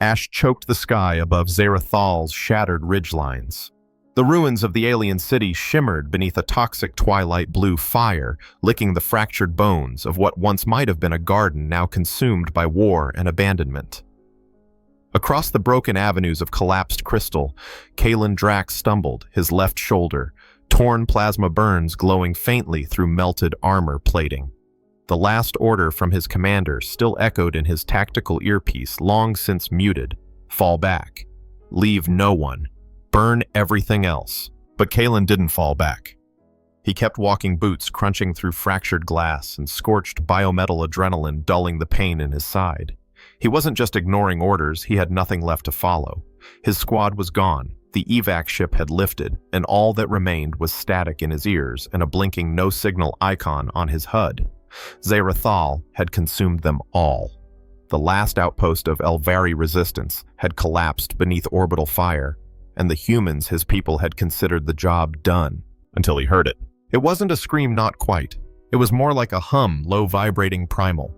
Ash choked the sky above Zarathal's shattered ridgelines. The ruins of the alien city shimmered beneath a toxic twilight blue fire, licking the fractured bones of what once might have been a garden now consumed by war and abandonment. Across the broken avenues of collapsed crystal, Kalen Drax stumbled, his left shoulder, torn plasma burns glowing faintly through melted armor plating. The last order from his commander still echoed in his tactical earpiece, long since muted. Fall back. Leave no one. Burn everything else. But Kalen didn't fall back. He kept walking, boots crunching through fractured glass and scorched biometal adrenaline dulling the pain in his side. He wasn't just ignoring orders, he had nothing left to follow. His squad was gone, the evac ship had lifted, and all that remained was static in his ears and a blinking no-signal icon on his HUD. Zarathal had consumed them all. The last outpost of Elvari resistance had collapsed beneath orbital fire, and the humans his people had considered the job done, until he heard it. It wasn't a scream, not quite. It was more like a hum, low-vibrating primal.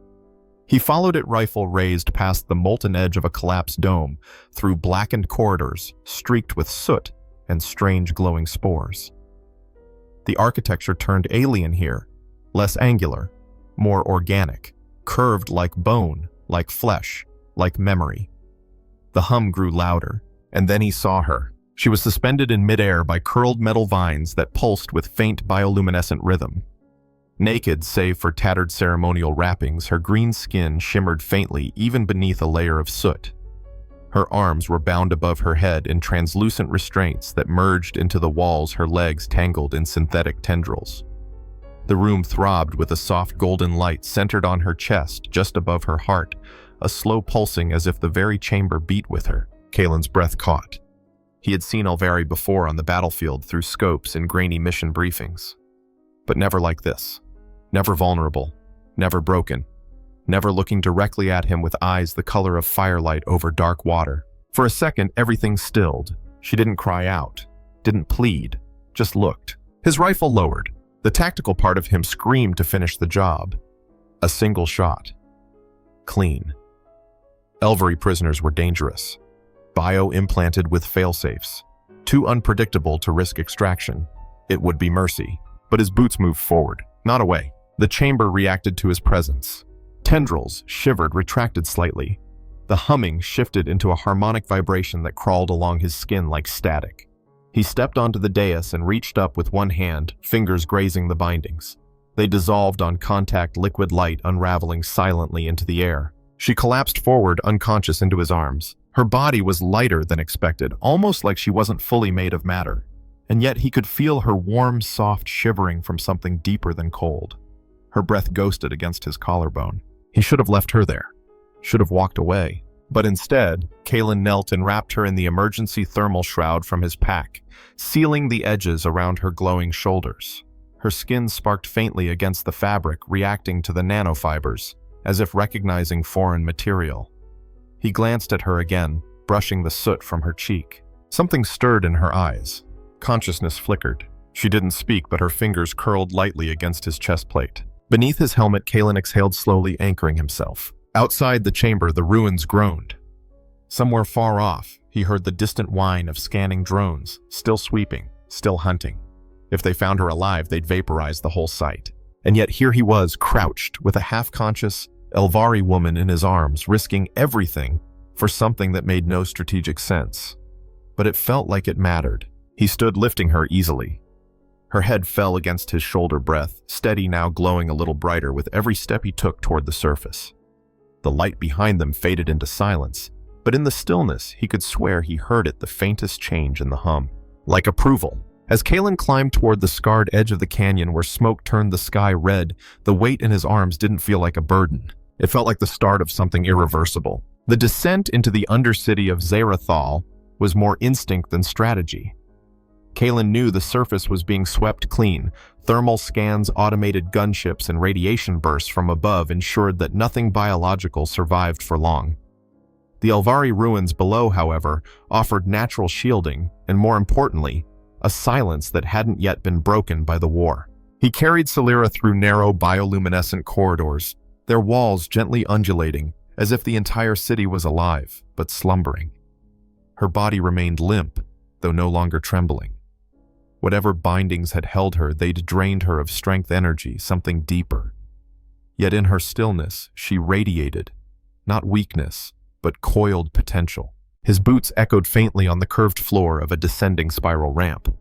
He followed it, rifle raised past the molten edge of a collapsed dome, through blackened corridors, streaked with soot and strange glowing spores. The architecture turned alien here, less angular, more organic, curved like bone, like flesh, like memory. The hum grew louder, and then he saw her. She was suspended in midair by curled metal vines that pulsed with faint bioluminescent rhythm. Naked, save for tattered ceremonial wrappings, her green skin shimmered faintly even beneath a layer of soot. Her arms were bound above her head in translucent restraints that merged into the walls, her legs tangled in synthetic tendrils. The room throbbed with a soft golden light centered on her chest, just above her heart, a slow pulsing as if the very chamber beat with her. Kalen's breath caught. He had seen Elvari before on the battlefield through scopes and grainy mission briefings. But never like this. Never vulnerable. Never broken. Never looking directly at him with eyes the color of firelight over dark water. For a second, everything stilled. She didn't cry out. Didn't plead. Just looked. His rifle lowered. The tactical part of him screamed to finish the job. A single shot. Clean. Elvari prisoners were dangerous. Bio-implanted with failsafes. Too unpredictable to risk extraction. It would be mercy. But his boots moved forward, not away. The chamber reacted to his presence. Tendrils shivered, retracted slightly. The humming shifted into a harmonic vibration that crawled along his skin like static. He stepped onto the dais and reached up with one hand, fingers grazing the bindings. They dissolved on contact, liquid light unraveling silently into the air. She collapsed forward, unconscious, into his arms. Her body was lighter than expected, almost like she wasn't fully made of matter. And yet he could feel her warm, soft shivering from something deeper than cold. Her breath ghosted against his collarbone. He should have left her there. Should have walked away. But instead, Kalen knelt and wrapped her in the emergency thermal shroud from his pack, sealing the edges around her glowing shoulders. Her skin sparked faintly against the fabric, reacting to the nanofibers, as if recognizing foreign material. He glanced at her again, brushing the soot from her cheek. Something stirred in her eyes. Consciousness flickered. She didn't speak, but her fingers curled lightly against his chest plate. Beneath his helmet, Kalen exhaled slowly, anchoring himself. Outside the chamber, the ruins groaned. Somewhere far off, he heard the distant whine of scanning drones, still sweeping, still hunting. If they found her alive, they'd vaporize the whole site. And yet here he was, crouched, with a half-conscious Elvari woman in his arms, risking everything for something that made no strategic sense. But it felt like it mattered. He stood, lifting her easily. Her head fell against his shoulder, breath steady, now glowing a little brighter with every step he took toward the surface. The light behind them faded into silence, but in the stillness, he could swear he heard it, the faintest change in the hum. Like approval. As Kalen climbed toward the scarred edge of the canyon where smoke turned the sky red, the weight in his arms didn't feel like a burden. It felt like the start of something irreversible. The descent into the undercity of Zarathal was more instinct than strategy. Kalen knew the surface was being swept clean. Thermal scans, automated gunships, and radiation bursts from above ensured that nothing biological survived for long. The Elvari ruins below, however, offered natural shielding, and more importantly, a silence that hadn't yet been broken by the war. He carried Celera through narrow bioluminescent corridors, their walls gently undulating as if the entire city was alive, but slumbering. Her body remained limp, though no longer trembling. Whatever bindings had held her, they'd drained her of strength energy, something deeper. Yet in her stillness, she radiated, not weakness, but coiled potential. His boots echoed faintly on the curved floor of a descending spiral ramp.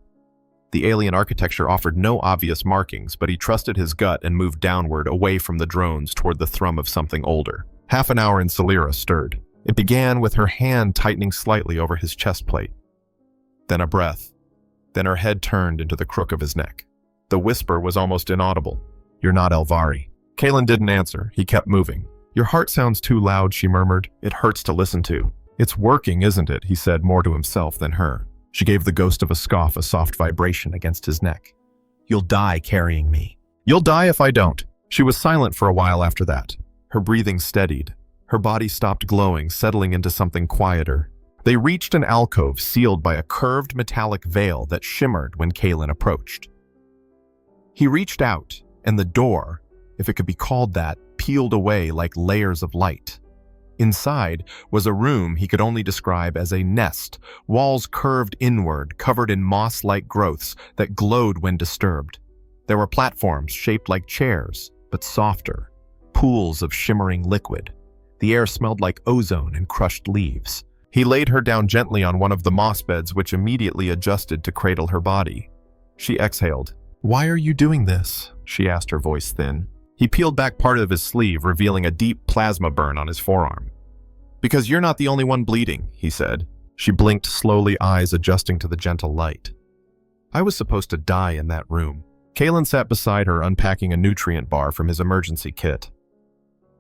The alien architecture offered no obvious markings, but he trusted his gut and moved downward away from the drones toward the thrum of something older. Half an hour and Celira stirred. It began with her hand tightening slightly over his chest plate. Then a breath. Then her head turned into the crook of his neck. The whisper was almost inaudible. "You're not Elvari." Kalen didn't answer. He kept moving. "Your heart sounds too loud," she murmured. "It hurts to listen to." "It's working, isn't it?" he said, more to himself than her. She gave the ghost of a scoff a soft vibration against his neck. "You'll die carrying me." "You'll die if I don't." She was silent for a while after that. Her breathing steadied. Her body stopped glowing, settling into something quieter. They reached an alcove sealed by a curved metallic veil that shimmered when Kalen approached. He reached out, and the door, if it could be called that, peeled away like layers of light. Inside was a room he could only describe as a nest, walls curved inward, covered in moss-like growths that glowed when disturbed. There were platforms shaped like chairs, but softer, pools of shimmering liquid. The air smelled like ozone and crushed leaves. He laid her down gently on one of the moss beds, which immediately adjusted to cradle her body. She exhaled. "Why are you doing this?" she asked, her voice thin. He peeled back part of his sleeve, revealing a deep plasma burn on his forearm. "Because you're not the only one bleeding," he said. She blinked slowly, eyes adjusting to the gentle light. "I was supposed to die in that room." Kalen sat beside her, unpacking a nutrient bar from his emergency kit.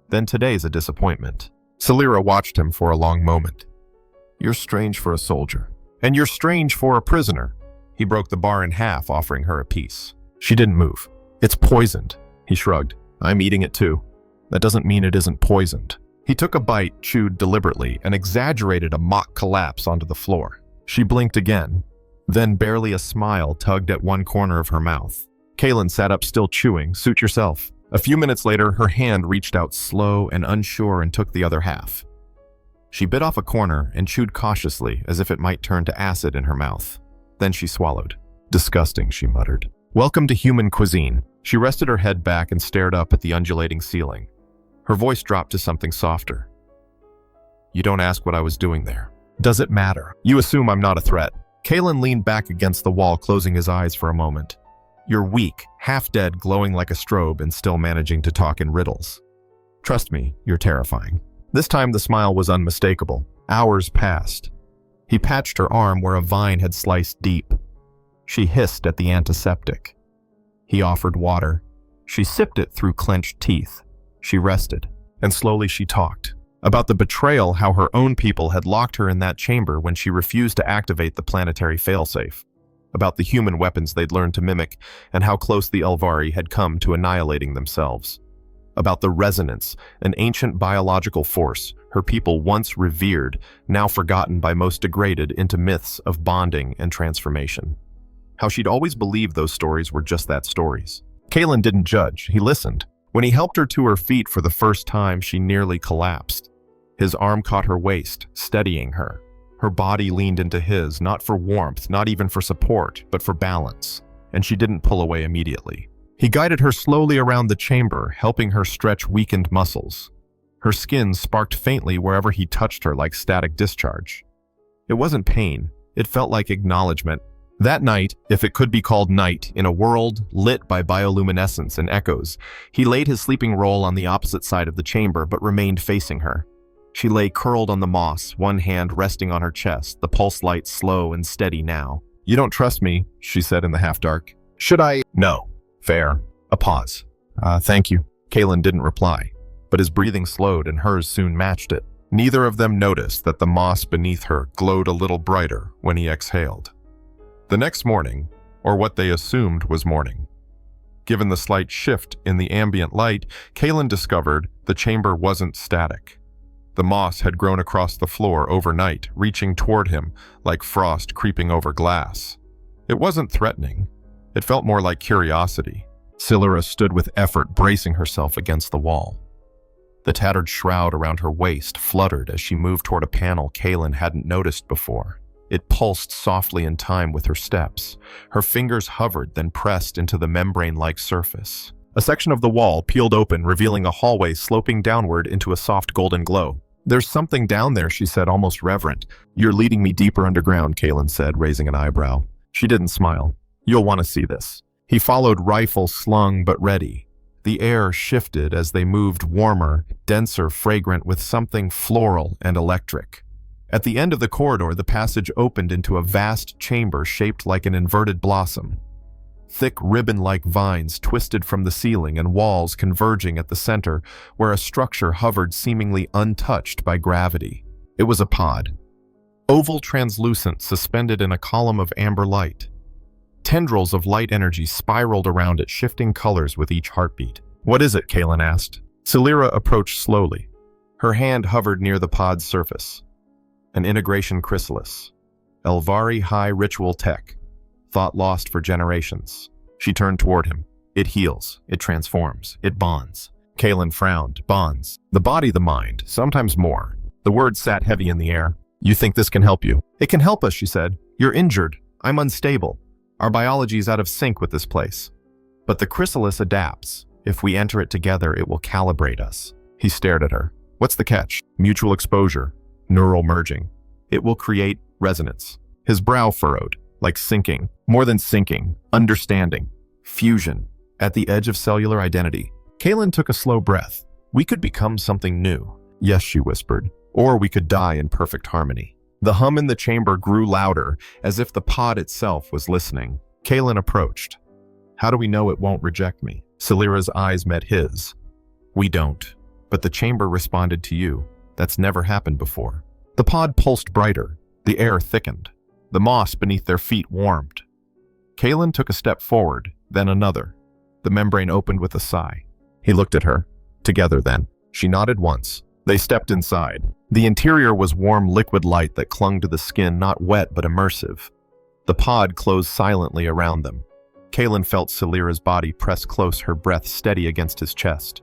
"Then today's a disappointment." Celira watched him for a long moment. "You're strange for a soldier. And you're strange for a prisoner." He broke the bar in half, offering her a piece. She didn't move. "It's poisoned," he shrugged. "I'm eating it too. That doesn't mean it isn't poisoned." He took a bite, chewed deliberately, and exaggerated a mock collapse onto the floor. She blinked again. Then barely a smile tugged at one corner of her mouth. Kalen sat up, still chewing. "Suit yourself." A few minutes later, her hand reached out slow and unsure and took the other half. She bit off a corner and chewed cautiously, as if it might turn to acid in her mouth. Then she swallowed. "Disgusting," she muttered. "Welcome to human cuisine." She rested her head back and stared up at the undulating ceiling. Her voice dropped to something softer. "You don't ask what I was doing there. Does it matter? You assume I'm not a threat." Kalen leaned back against the wall, closing his eyes for a moment. "You're weak, half-dead, glowing like a strobe, and still managing to talk in riddles. Trust me, you're terrifying." This time the smile was unmistakable. Hours passed. He patched her arm where a vine had sliced deep. She hissed at the antiseptic. He offered water. She sipped it through clenched teeth. She rested, and slowly she talked. About the betrayal, how her own people had locked her in that chamber when she refused to activate the planetary failsafe. About the human weapons they'd learned to mimic, and how close the Elvari had come to annihilating themselves. About the resonance, an ancient biological force her people once revered, now forgotten by most degraded into myths of bonding and transformation. How she'd always believed those stories were just that, stories. Kalen didn't judge, he listened. When he helped her to her feet for the first time, she nearly collapsed. His arm caught her waist, steadying her. Her body leaned into his, not for warmth, not even for support, but for balance, and she didn't pull away immediately. He guided her slowly around the chamber, helping her stretch weakened muscles. Her skin sparked faintly wherever he touched her like static discharge. It wasn't pain, it felt like acknowledgement. That night, if it could be called night, in a world lit by bioluminescence and echoes, he laid his sleeping roll on the opposite side of the chamber but remained facing her. She lay curled on the moss, one hand resting on her chest, the pulse light slow and steady now. "You don't trust me," she said in the half-dark. "Should I?" "No." "Fair." A pause. Thank you." Kalen didn't reply, but his breathing slowed and hers soon matched it. Neither of them noticed that the moss beneath her glowed a little brighter when he exhaled. The next morning, or what they assumed was morning. Given the slight shift in the ambient light, Kalen discovered the chamber wasn't static. The moss had grown across the floor overnight, reaching toward him like frost creeping over glass. It wasn't threatening. It felt more like curiosity. Celira stood with effort, bracing herself against the wall. The tattered shroud around her waist fluttered as she moved toward a panel Kaelin hadn't noticed before. It pulsed softly in time with her steps. Her fingers hovered, then pressed into the membrane-like surface. A section of the wall peeled open, revealing a hallway sloping downward into a soft golden glow. "There's something down there," she said, almost reverent. "You're leading me deeper underground," Kaelin said, raising an eyebrow. She didn't smile. "You'll want to see this." He followed, rifle slung but ready. The air shifted as they moved, warmer, denser, fragrant, with something floral and electric. At the end of the corridor, the passage opened into a vast chamber shaped like an inverted blossom. Thick ribbon-like vines twisted from the ceiling and walls converging at the center, where a structure hovered seemingly untouched by gravity. It was a pod. Oval, translucent, suspended in a column of amber light. Tendrils of light energy spiraled around it, shifting colors with each heartbeat. "What is it?" Kaelin asked. Celira approached slowly. Her hand hovered near the pod's surface. An integration chrysalis. Elvari high ritual tech. Thought lost for generations. She turned toward him. "It heals. It transforms. It bonds." Kaelin frowned. "Bonds. The body, the mind. Sometimes more." The words sat heavy in the air. "You think this can help you?" "It can help us," she said. "You're injured. I'm unstable. Our biology is out of sync with this place. But the chrysalis adapts. If we enter it together, it will calibrate us." He stared at her. "What's the catch?" "Mutual exposure. Neural merging. It will create resonance." His brow furrowed, like sinking. More than sinking. Understanding. Fusion. At the edge of cellular identity. Kaelin took a slow breath. "We could become something new." "Yes," she whispered. "Or we could die in perfect harmony." The hum in the chamber grew louder, as if the pod itself was listening. Kaelin approached. "How do we know it won't reject me?" Celira's eyes met his. "We don't. But the chamber responded to you. That's never happened before." The pod pulsed brighter. The air thickened. The moss beneath their feet warmed. Kaelin took a step forward, then another. The membrane opened with a sigh. He looked at her. "Together, then." She nodded once. They stepped inside. The interior was warm liquid light that clung to the skin, not wet but immersive. The pod closed silently around them. Kaelin felt Celira's body press close, her breath steady against his chest.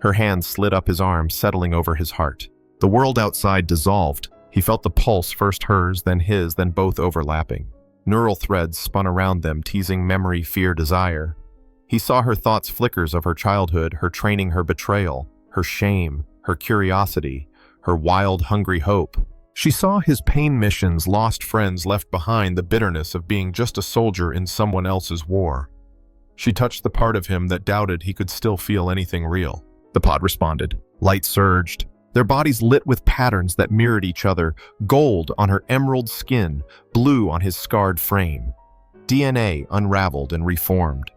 Her hand slid up his arm, settling over his heart. The world outside dissolved. He felt the pulse, first hers, then his, then both overlapping. Neural threads spun around them, teasing memory, fear, desire. He saw her thoughts, flickers of her childhood, her training, her betrayal, her shame, her curiosity, her wild, hungry hope. She saw his pain missions, lost friends left behind, the bitterness of being just a soldier in someone else's war. She touched the part of him that doubted he could still feel anything real. The pod responded. Light surged. Their bodies lit with patterns that mirrored each other, gold on her emerald skin, blue on his scarred frame. DNA unraveled and reformed.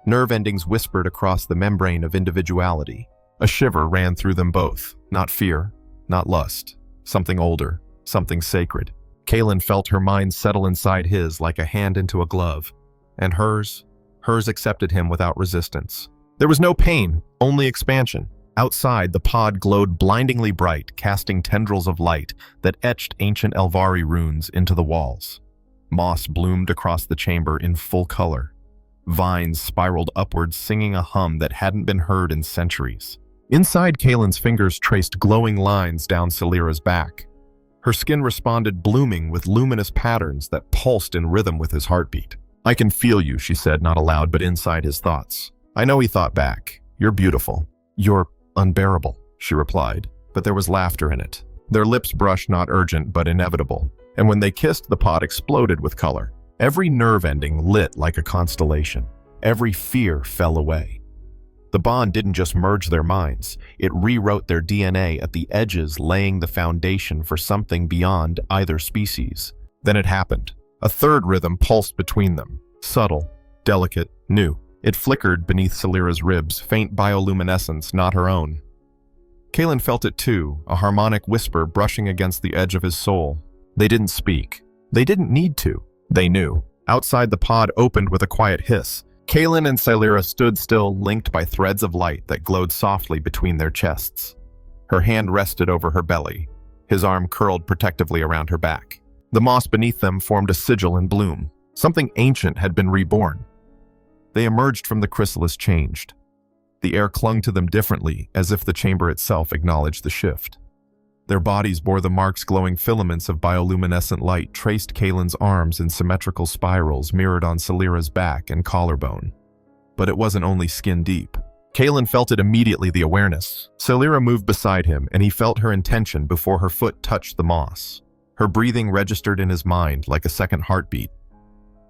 Nerve endings whispered across the membrane of individuality. A shiver ran through them both. Not fear, not lust. Something older, something sacred. Kaelin felt her mind settle inside his like a hand into a glove. And hers accepted him without resistance. There was no pain, only expansion. Outside, the pod glowed blindingly bright, casting tendrils of light that etched ancient Elvari runes into the walls. Moss bloomed across the chamber in full color. Vines spiraled upwards, singing a hum that hadn't been heard in centuries. Inside, Kaelin's fingers traced glowing lines down Celira's back. Her skin responded, blooming with luminous patterns that pulsed in rhythm with his heartbeat. "I can feel you," she said, not aloud, but inside his thoughts. I know, he thought back. "You're beautiful. You're unbearable," she replied, but there was laughter in it. Their lips brushed, not urgent, but inevitable. And when they kissed, the pod exploded with color. Every nerve ending lit like a constellation. Every fear fell away. The bond didn't just merge their minds, it rewrote their DNA at the edges, laying the foundation for something beyond either species. Then it happened. A third rhythm pulsed between them, subtle, delicate, new. It flickered beneath Celira's ribs, faint bioluminescence not her own. Kaelin felt it too, a harmonic whisper brushing against the edge of his soul. They didn't speak. They didn't need to. They knew. Outside, the pod opened with a quiet hiss. Kaelin and Celira stood still, linked by threads of light that glowed softly between their chests. Her hand rested over her belly. His arm curled protectively around her back. The moss beneath them formed a sigil in bloom. Something ancient had been reborn. They emerged from the chrysalis changed. The air clung to them differently, as if the chamber itself acknowledged the shift. Their bodies bore the marks glowing filaments of bioluminescent light traced Kalen's arms in symmetrical spirals mirrored on Celira's back and collarbone. But it wasn't only skin deep. Kalen felt it immediately, the awareness. Celira moved beside him, and he felt her intention before her foot touched the moss. Her breathing registered in his mind like a second heartbeat.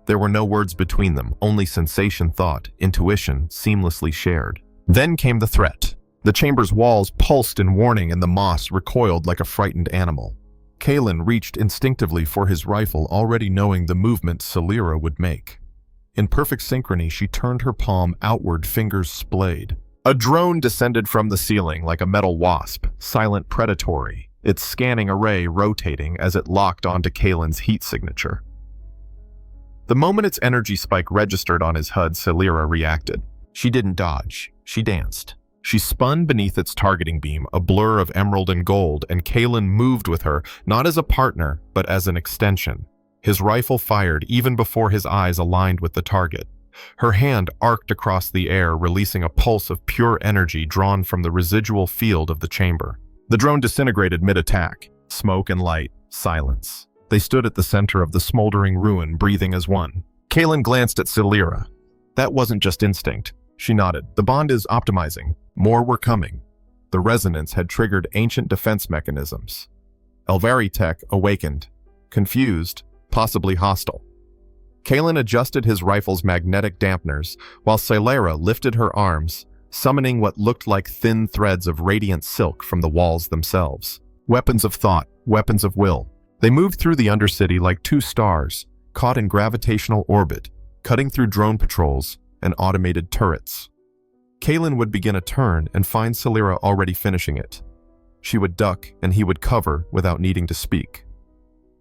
There were no words between them, only sensation, thought, intuition, seamlessly shared. Then came the threat. The chamber's walls pulsed in warning, and the moss recoiled like a frightened animal. Kalen reached instinctively for his rifle, already knowing the movement Celira would make. In perfect synchrony, she turned her palm outward, fingers splayed. A drone descended from the ceiling like a metal wasp, silent, predatory, its scanning array rotating as it locked onto Kalen's heat signature. The moment its energy spike registered on his HUD, Celira reacted. She didn't dodge, she danced. She spun beneath its targeting beam, a blur of emerald and gold, and Kalen moved with her, not as a partner, but as an extension. His rifle fired even before his eyes aligned with the target. Her hand arced across the air, releasing a pulse of pure energy drawn from the residual field of the chamber. The drone disintegrated mid-attack. Smoke and light, silence. They stood at the center of the smoldering ruin, breathing as one. Kalen glanced at Celira. That wasn't just instinct. She nodded. The bond is optimizing. More were coming. The resonance had triggered ancient defense mechanisms. Elvari tech awakened, confused, possibly hostile. Kalen adjusted his rifle's magnetic dampeners, while Celira lifted her arms, summoning what looked like thin threads of radiant silk from the walls themselves. Weapons of thought, weapons of will. They moved through the Undercity like two stars, caught in gravitational orbit, cutting through drone patrols and automated turrets. Kalen would begin a turn and find Celira already finishing it. She would duck and he would cover without needing to speak.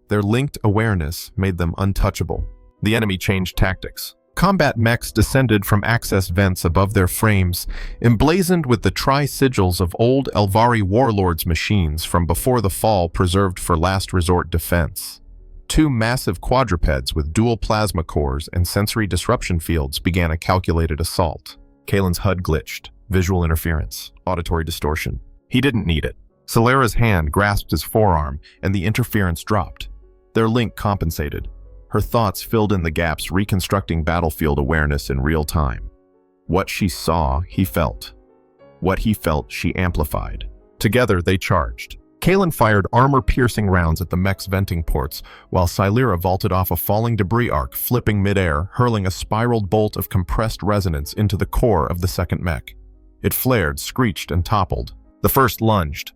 Their linked awareness made them untouchable. The enemy changed tactics. Combat mechs descended from access vents above their frames, emblazoned with the tri-sigils of old Elvari warlords' machines from before the fall, preserved for last resort defense. Two massive quadrupeds with dual plasma cores and sensory disruption fields began a calculated assault. Kalen's HUD glitched. Visual interference. Auditory distortion. He didn't need it. Celira's hand grasped his forearm, and the interference dropped. Their link compensated. Her thoughts filled in the gaps, reconstructing battlefield awareness in real time. What she saw, he felt. What he felt, she amplified. Together, they charged. Kalen fired armor-piercing rounds at the mech's venting ports, while Celira vaulted off a falling debris arc, flipping midair, hurling a spiraled bolt of compressed resonance into the core of the second mech. It flared, screeched, and toppled. The first lunged.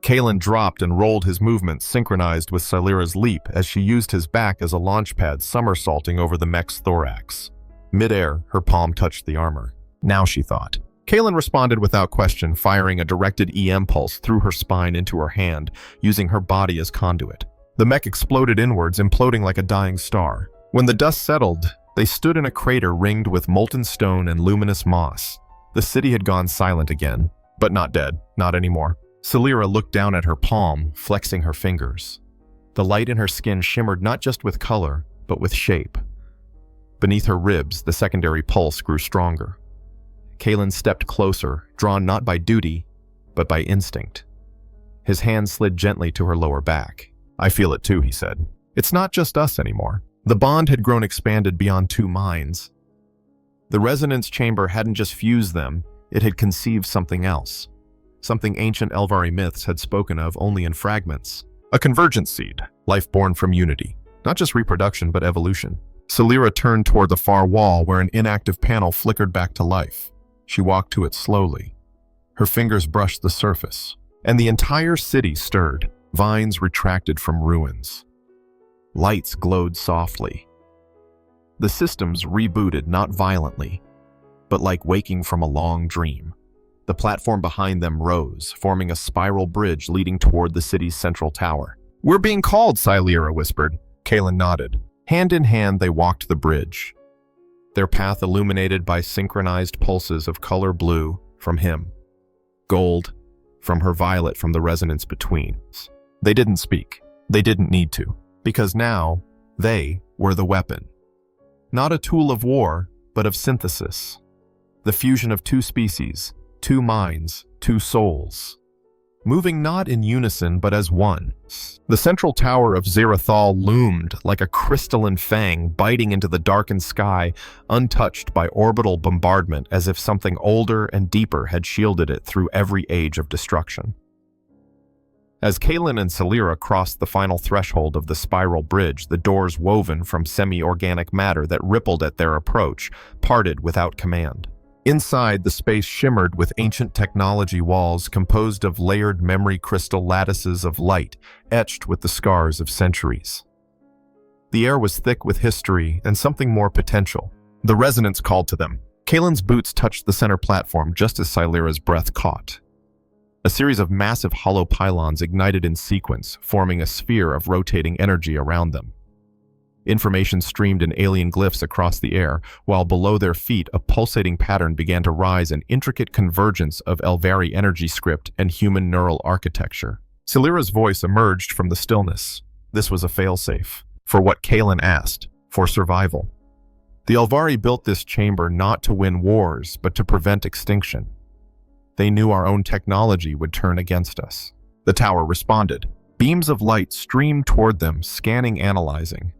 Kalen dropped and rolled, his movements synchronized with Celira's leap as she used his back as a launch pad, somersaulting over the mech's thorax. Midair, her palm touched the armor. Now, she thought. Kalen responded without question, firing a directed EM pulse through her spine into her hand, using her body as conduit. The mech exploded inwards, imploding like a dying star. When the dust settled, they stood in a crater ringed with molten stone and luminous moss. The city had gone silent again, but not dead, not anymore. Celira looked down at her palm, flexing her fingers. The light in her skin shimmered not just with color, but with shape. Beneath her ribs, the secondary pulse grew stronger. Kalen stepped closer, drawn not by duty, but by instinct. His hand slid gently to her lower back. I feel it too, he said. It's not just us anymore. The bond had grown expanded beyond two minds. The resonance chamber hadn't just fused them, it had conceived something else. Something ancient Elvari myths had spoken of only in fragments. A convergence seed, life born from unity. Not just reproduction, but evolution. Celira turned toward the far wall where an inactive panel flickered back to life. She walked to it slowly. Her fingers brushed the surface, and the entire city stirred. Vines retracted from ruins. Lights glowed softly. The systems rebooted, not violently, but like waking from a long dream. The platform behind them rose, forming a spiral bridge leading toward the city's central tower. We're being called, Celira whispered. Kalen nodded. Hand in hand, they walked the bridge, their path illuminated by synchronized pulses of color blue from him, gold from her, violet from the resonance between. They didn't speak. They didn't need to, because now they were the weapon. Not a tool of war, but of synthesis. The fusion of two species, two minds, two souls. Moving not in unison but as one. The central tower of Zerathal loomed like a crystalline fang biting into the darkened sky, untouched by orbital bombardment, as if something older and deeper had shielded it through every age of destruction. As Kaelin and Celira crossed the final threshold of the spiral bridge, the doors woven from semi-organic matter that rippled at their approach parted without command. Inside, the space shimmered with ancient technology walls composed of layered memory crystal lattices of light, etched with the scars of centuries. The air was thick with history and something more potential. The resonance called to them. Kaelin's boots touched the center platform just as Celira's breath caught. A series of massive hollow pylons ignited in sequence, forming a sphere of rotating energy around them. Information streamed in alien glyphs across the air, while below their feet a pulsating pattern began to rise, an intricate convergence of Elvari energy script and human neural architecture. Celira's voice emerged from the stillness. This was a failsafe. For what Kaelin asked, for survival. The Elvari built this chamber not to win wars, but to prevent extinction. They knew our own technology would turn against us. The tower responded. Beams of light streamed toward them, scanning, analyzing.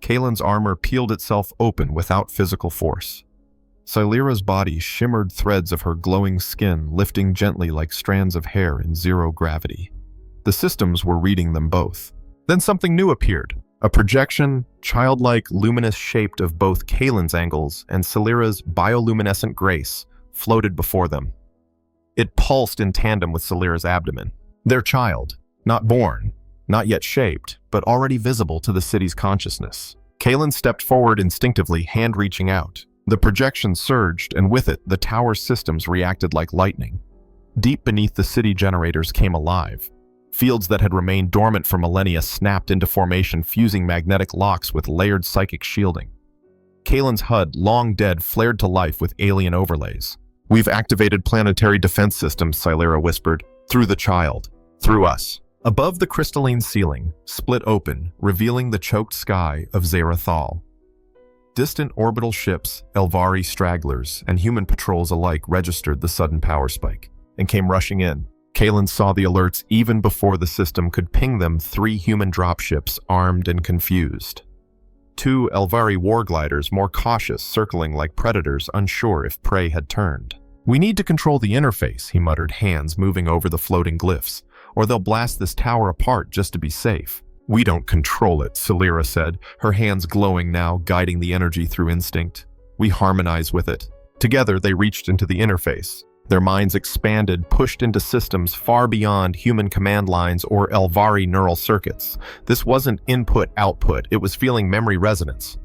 Kaelin's armor peeled itself open without physical force. Celira's body shimmered, threads of her glowing skin lifting gently like strands of hair in zero gravity. The systems were reading them both. Then something new appeared. A projection, childlike, luminous shaped of both Kaelin's angles and Celira's bioluminescent grace, floated before them. It pulsed in tandem with Celira's abdomen. Their child, not born, not yet shaped, but already visible to the city's consciousness. Kaelin stepped forward instinctively, hand reaching out. The projection surged, and with it, the tower's systems reacted like lightning. Deep beneath the city, generators came alive. Fields that had remained dormant for millennia snapped into formation, fusing magnetic locks with layered psychic shielding. Kaelin's HUD, long dead, flared to life with alien overlays. "We've activated planetary defense systems," Celira whispered. "Through the child. Through us." Above, the crystalline ceiling split open, revealing the choked sky of Zerathal. Distant orbital ships, Elvari stragglers, and human patrols alike registered the sudden power spike and came rushing in. Kaelin saw the alerts even before the system could ping them. 3 human dropships, armed and confused. 2 Elvari wargliders, more cautious, circling like predators, unsure if prey had turned. "We need to control the interface," he muttered, hands moving over the floating glyphs. "Or they'll blast this tower apart just to be safe." "We don't control it," Celira said, her hands glowing now, guiding the energy through instinct. "We harmonize with it." Together, they reached into the interface. Their minds expanded, pushed into systems far beyond human command lines or Elvari neural circuits. This wasn't input-output, it was feeling memory resonance.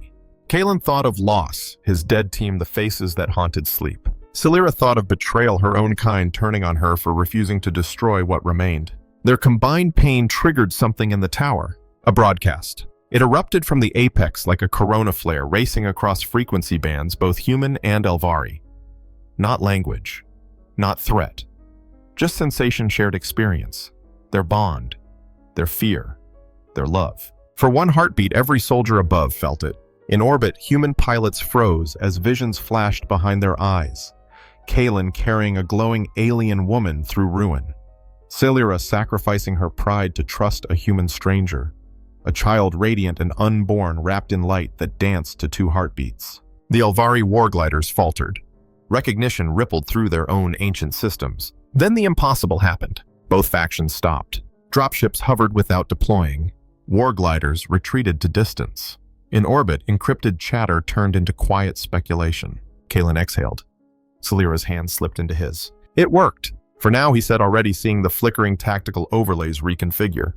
Kaelin thought of loss, his dead team, the faces that haunted sleep. Celira thought of betrayal, her own kind turning on her for refusing to destroy what remained. Their combined pain triggered something in the tower, a broadcast. It erupted from the apex like a corona flare, racing across frequency bands, both human and Elvari. Not language, not threat, just sensation, shared experience, their bond, their fear, their love. For one heartbeat, every soldier above felt it. In orbit, human pilots froze as visions flashed behind their eyes. Kaelin carrying a glowing alien woman through ruin. Celira sacrificing her pride to trust a human stranger. A child radiant and unborn, wrapped in light that danced to 2 heartbeats. The Elvari wargliders faltered. Recognition rippled through their own ancient systems. Then the impossible happened. Both factions stopped. Dropships hovered without deploying. Wargliders retreated to distance. In orbit, encrypted chatter turned into quiet speculation. Kaelin exhaled. Celira's hand slipped into his. "It worked. For now," he said, already seeing the flickering tactical overlays reconfigure.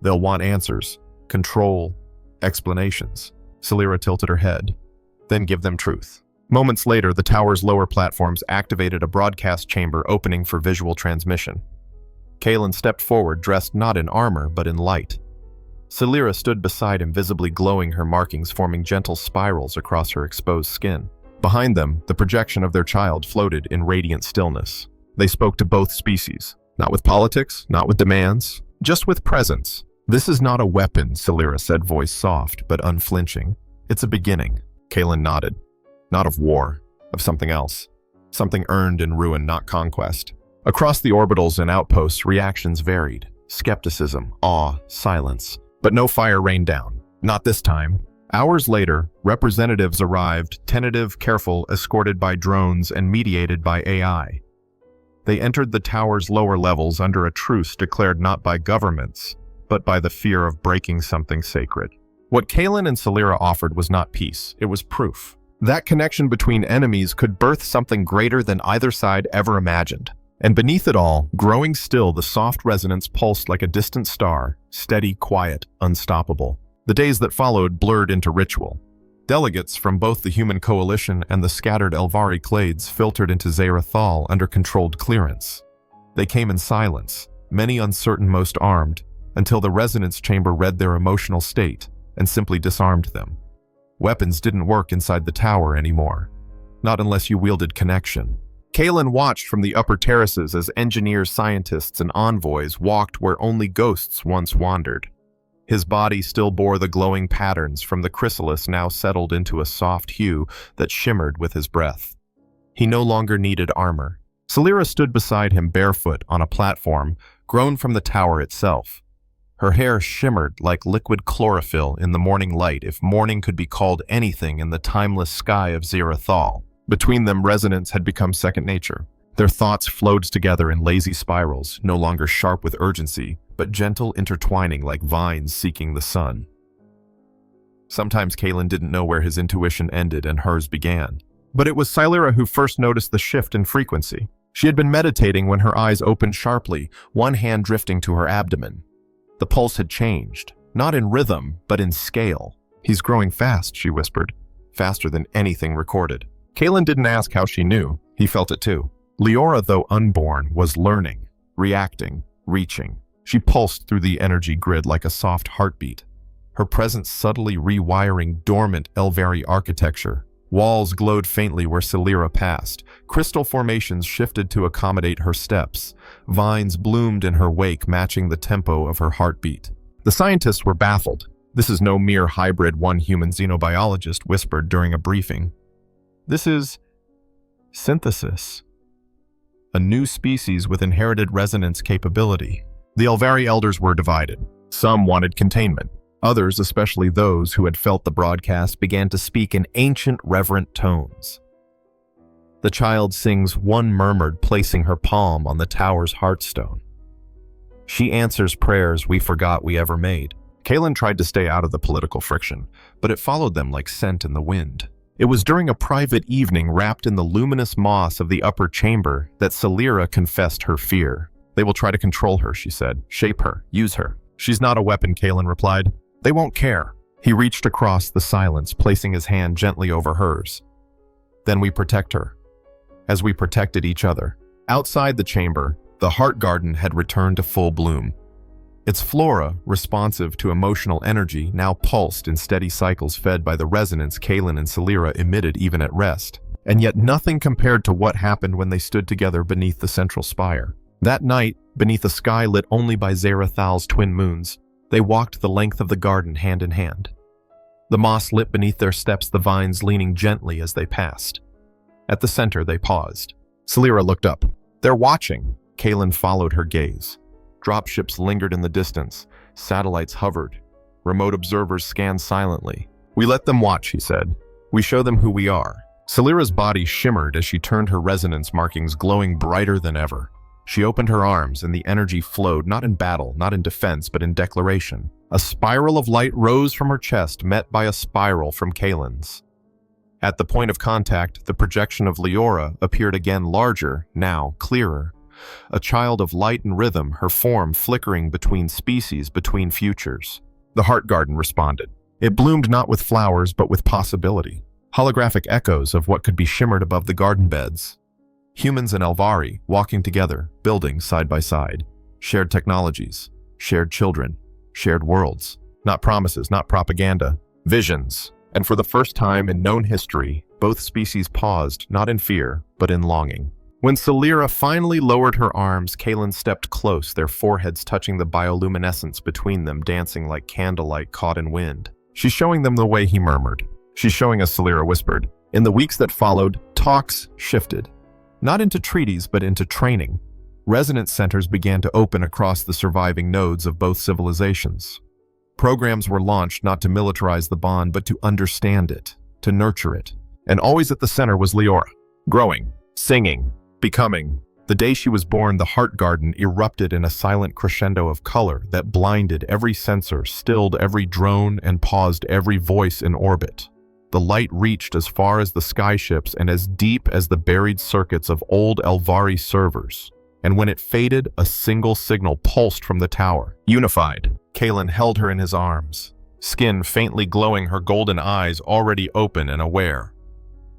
"They'll want answers, control, explanations." Celira tilted her head. "Then give them truth." Moments later, the tower's lower platforms activated a broadcast chamber opening for visual transmission. Kaelin stepped forward, dressed not in armor, but in light. Celira stood beside him, visibly glowing, her markings forming gentle spirals across her exposed skin. Behind them, the projection of their child floated in radiant stillness. They spoke to both species, not with politics, not with demands, just with presence. "This is not a weapon," Celira said, voice soft but unflinching. "It's a beginning." Kaelin nodded. "Not of war, of something else." something earned in ruin, not conquest. Across the orbitals and outposts, reactions varied. Skepticism, awe, silence. But no fire rained down. Not this time. Hours later, representatives arrived, tentative, careful, escorted by drones and mediated by AI. They entered the tower's lower levels under a truce declared not by governments, but by the fear of breaking something sacred. What Kalen and Celira offered was not peace, it was proof. That connection between enemies could birth something greater than either side ever imagined. And beneath it all, growing still, the soft resonance pulsed like a distant star, steady, quiet, unstoppable. The days that followed blurred into ritual. Delegates from both the human coalition and the scattered Elvari clades filtered into Zerathal under controlled clearance. They came in silence, many uncertain, most armed, until the resonance chamber read their emotional state and simply disarmed them. Weapons didn't work inside the tower anymore. Not unless you wielded connection. Kalen watched from the upper terraces as engineers, scientists, and envoys walked where only ghosts once wandered. His body still bore the glowing patterns from the chrysalis, now settled into a soft hue that shimmered with his breath. He no longer needed armor. Celira stood beside him barefoot on a platform grown from the tower itself. Her hair shimmered like liquid chlorophyll in the morning light, if morning could be called anything in the timeless sky of Zerathal. Between them, resonance had become second nature. Their thoughts flowed together in lazy spirals, no longer sharp with urgency, but gentle, intertwining like vines seeking the sun. Sometimes Kalen didn't know where his intuition ended and hers began. But it was Celira who first noticed the shift in frequency. She had been meditating when her eyes opened sharply, one hand drifting to her abdomen. The pulse had changed, not in rhythm, but in scale. "He's growing fast," she whispered. Faster than anything recorded. Kalen didn't ask how she knew. He felt it too. Leora, though unborn, was learning, reacting, reaching. She pulsed through the energy grid like a soft heartbeat. Her presence subtly rewiring dormant Elvari architecture. Walls glowed faintly where Celira passed. Crystal formations shifted to accommodate her steps. Vines bloomed in her wake, matching the tempo of her heartbeat. The scientists were baffled. "This is no mere hybrid," one human xenobiologist whispered during a briefing. "This is synthesis. A new species with inherited resonance capability." The Elvari elders were divided. Some wanted containment. Others, especially those who had felt the broadcast, began to speak in ancient, reverent tones. "The child sings," one murmured, placing her palm on the tower's heartstone. "She answers prayers we forgot we ever made." Kalen tried to stay out of the political friction, but it followed them like scent in the wind. It was during a private evening wrapped in the luminous moss of the upper chamber that Celira confessed her fear. "They will try to control her," she said. "Shape her, use her." "She's not a weapon," Kalen replied. "They won't care." He reached across the silence, placing his hand gently over hers. "Then we protect her, as we protected each other." Outside the chamber, the heart garden had returned to full bloom. Its flora, responsive to emotional energy, now pulsed in steady cycles fed by the resonance Kalen and Celira emitted even at rest. And yet nothing compared to what happened when they stood together beneath the central spire. That night, beneath a sky lit only by Zerathal's twin moons, they walked the length of the garden hand in hand. The moss lit beneath their steps, the vines leaning gently as they passed. At the center, they paused. Celira looked up. "They're watching." Kalen followed her gaze. Dropships lingered in the distance. Satellites hovered. Remote observers scanned silently. "We let them watch," he said. "We show them who we are." Celira's body shimmered as she turned, her resonance markings glowing brighter than ever. She opened her arms, and the energy flowed, not in battle, not in defense, but in declaration. A spiral of light rose from her chest, met by a spiral from Kalen's. At the point of contact, the projection of Leora appeared again, larger, now clearer. A child of light and rhythm, her form flickering between species, between futures. The heart garden responded. It bloomed not with flowers, but with possibility. Holographic echoes of what could be shimmered above the garden beds. Humans and Elvari, walking together, building side by side. Shared technologies, shared children, shared worlds. Not promises, not propaganda. Visions. And for the first time in known history, both species paused, not in fear, but in longing. When Celira finally lowered her arms, Kalen stepped close, their foreheads touching the bioluminescence between them, dancing like candlelight caught in wind. "She's showing them the way," he murmured. "She's showing us," Celira whispered. In the weeks that followed, talks shifted. Not into treaties, but into training. Resonance centers began to open across the surviving nodes of both civilizations. Programs were launched not to militarize the bond, but to understand it, to nurture it. And always at the center was Leora, growing, singing, becoming. The day she was born, the heart garden erupted in a silent crescendo of color that blinded every sensor, stilled every drone, and paused every voice in orbit. The light reached as far as the skyships and as deep as the buried circuits of old Elvari servers. And when it faded, a single signal pulsed from the tower. Unified. Kalen held her in his arms, skin faintly glowing, her golden eyes already open and aware.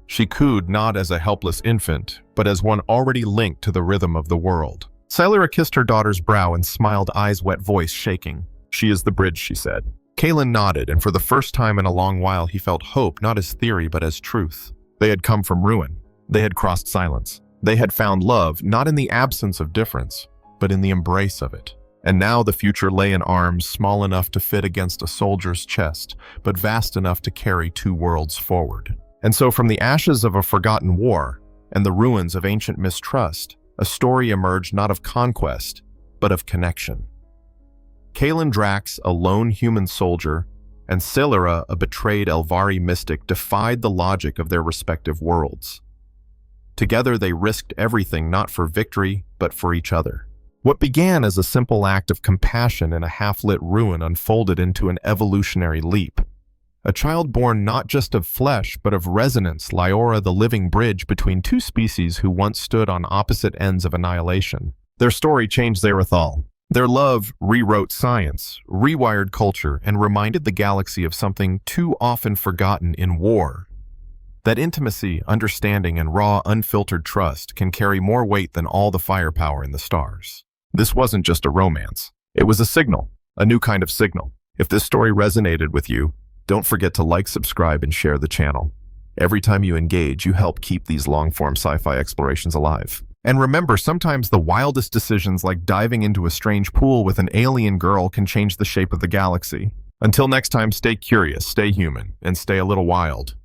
She cooed not as a helpless infant, but as one already linked to the rhythm of the world. Silera kissed her daughter's brow and smiled, eyes wet, voice shaking. "She is the bridge," she said. Kalen nodded, and for the first time in a long while he felt hope, not as theory but as truth. They had come from ruin. They had crossed silence. They had found love, not in the absence of difference, but in the embrace of it. And now the future lay in arms small enough to fit against a soldier's chest, but vast enough to carry two worlds forward. And so from the ashes of a forgotten war and the ruins of ancient mistrust, a story emerged not of conquest, but of connection. Kalen Drax, a lone human soldier, and Silera, a betrayed Elvari mystic, defied the logic of their respective worlds. Together they risked everything, not for victory, but for each other. What began as a simple act of compassion in a half-lit ruin unfolded into an evolutionary leap. A child born not just of flesh, but of resonance, Leora, the living bridge between two species who once stood on opposite ends of annihilation. Their story changed Zarathal. Their love rewrote science, rewired culture, and reminded the galaxy of something too often forgotten in war. That intimacy, understanding, and raw, unfiltered trust can carry more weight than all the firepower in the stars. This wasn't just a romance. It was a signal, a new kind of signal. If this story resonated with you, don't forget to like, subscribe, and share the channel. Every time you engage, you help keep these long-form sci-fi explorations alive. And remember, sometimes the wildest decisions, like diving into a strange pool with an alien girl, can change the shape of the galaxy. Until next time, stay curious, stay human, and stay a little wild.